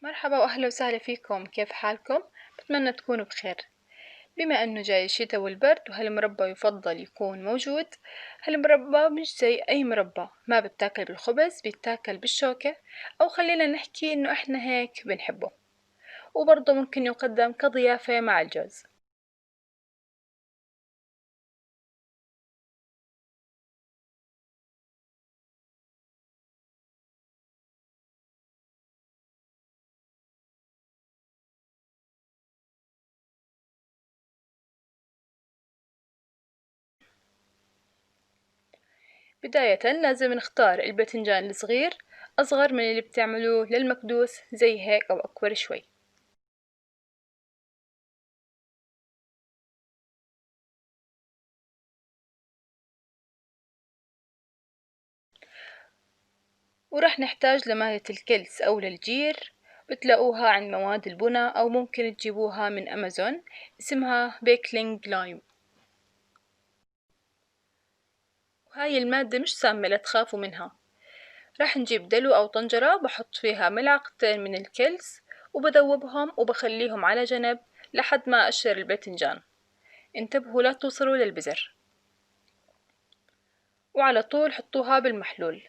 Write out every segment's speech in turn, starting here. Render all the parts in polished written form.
مرحبا وأهلا وسهلا فيكم، كيف حالكم؟ بتمنى تكونوا بخير. بما أنه جاي الشتاء والبرد وهالمربى يفضل يكون موجود. هالمربى مش زي أي مربى، ما بتاكل بالخبز، بيتاكل بالشوكة، أو خلينا نحكي إنه إحنا هيك بنحبه. وبرضه ممكن يقدم كضيافة مع الجوز. بداية لازم نختار الباذنجان الصغير، أصغر من اللي بتعملوه للمكدوس زي هيك أو أكبر شوي. وراح نحتاج لمادة الكلس أو للجير، بتلاقوها عند مواد البنا أو ممكن تجيبوها من أمازون، اسمها بيكلينج لايم. وهاي المادة مش سامة لا تخافوا منها. راح نجيب دلو أو طنجرة، بحط فيها ملعقتين من الكلس وبذوبهم وبخليهم على جنب لحد ما أقشر الباذنجان. انتبهوا لا توصلوا للبذر، وعلى طول حطوها بالمحلول.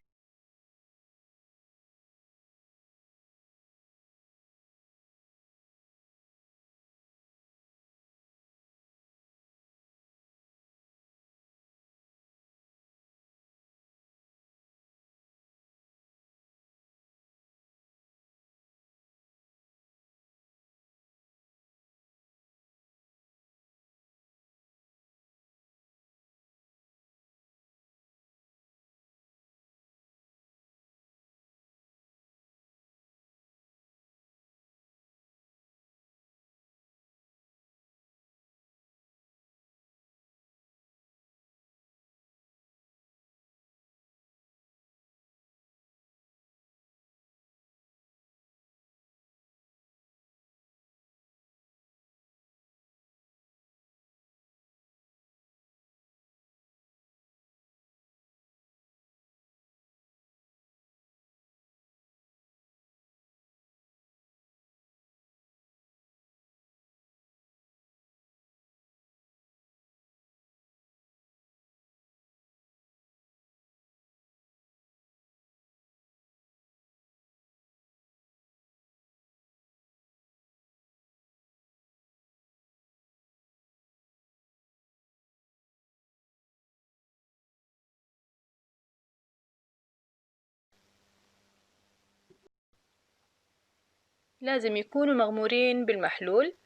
لازم يكونوا مغمورين بالمحلول.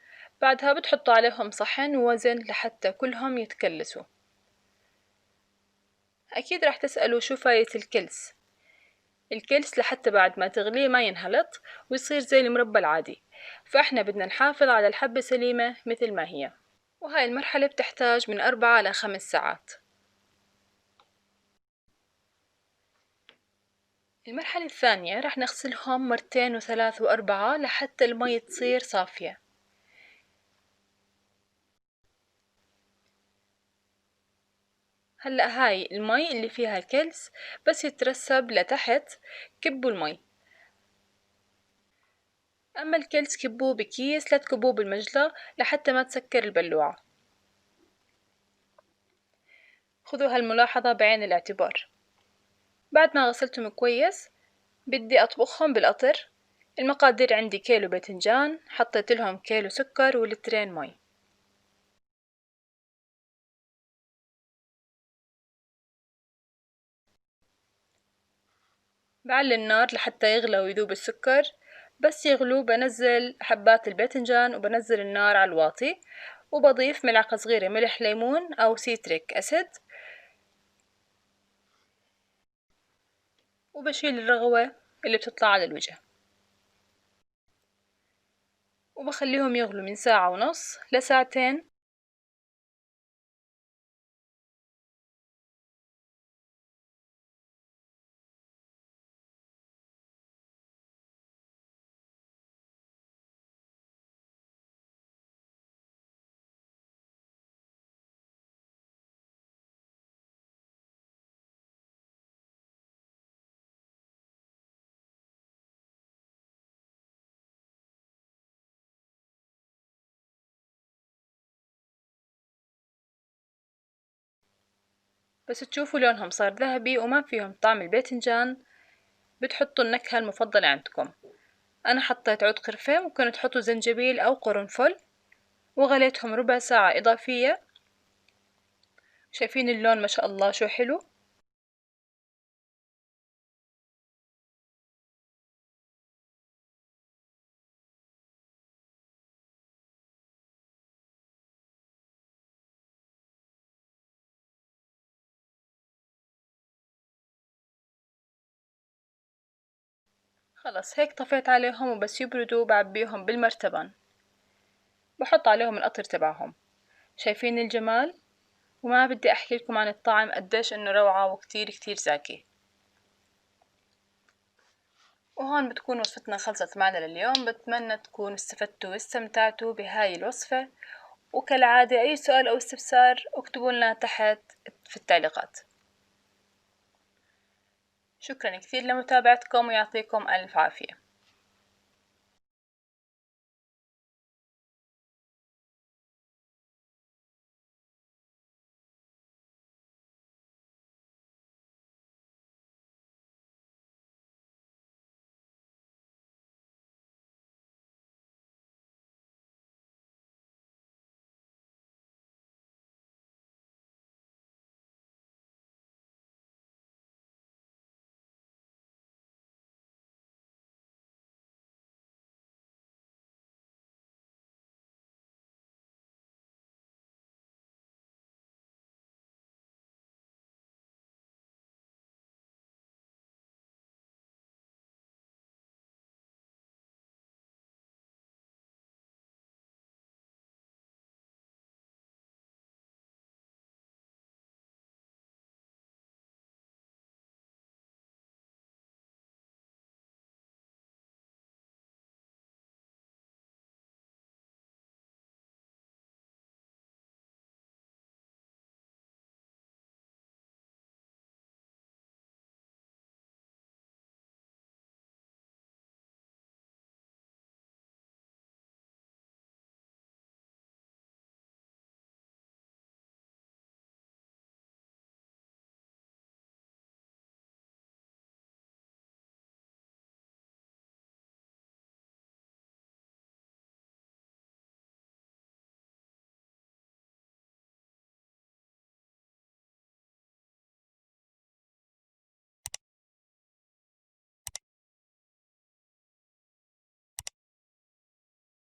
بعدها بتحطوا عليهم صحن ووزن لحتى كلهم يتكلسوا. أكيد راح تسألوا شو فايدة الكلس. الكلس لحتى بعد ما تغليه ما ينهلط ويصير زي المربى العادي، فإحنا بدنا نحافظ على الحبة سليمة مثل ما هي. وهاي المرحلة بتحتاج من 4 ل5 ساعات. المرحلة الثانية راح نغسلهم مرتين وثلاث وأربعة لحتى المي تصير صافية. هلأ هاي المي اللي فيها الكلس بس يترسب لتحت، كبوا المي. أما الكلس كبوه بكيس، لا تكبوه بالمجلة لحتى ما تسكر البلوعة. خذوا هالملاحظة بعين الاعتبار. بعد ما غسلتهم كويس بدي أطبخهم بالقطر. المقادير عندي: كيلو باذنجان، حطيت لهم كيلو سكر ولترين مي. بعلي النار لحتى يغلى ويذوب السكر. بس يغلو بنزل حبات الباذنجان وبنزل النار على الواطي، وبضيف ملعقة صغيرة ملح ليمون أو سيتريك أسيد، وبشيل الرغوة اللي بتطلع على الوجه، وبخليهم يغلوا من ساعة ونص لساعتين. بس تشوفوا لونهم صار ذهبي وما فيهم طعم الباذنجان، بتحطوا النكهة المفضلة عندكم. أنا حطيت عود قرفة، ممكن تحطوا زنجبيل أو قرنفل، وغليتهم ربع ساعة إضافية. شايفين اللون ما شاء الله شو حلو. خلص هيك طفيت عليهم، وبس يبردوا بعبيهم بالمرتبان، بحط عليهم القطر تبعهم. شايفين الجمال؟ وما بدي أحكي لكم عن الطعم قديش إنه روعة وكتير كتير زاكي. وهون بتكون وصفتنا خلصت معنا لليوم. بتمنى تكونوا استفدتوا واستمتعتوا بهاي الوصفة، وكالعادة أي سؤال أو استفسار اكتبوا لنا تحت في التعليقات. شكرا كثير لمتابعتكم، ويعطيكم ألف عافية.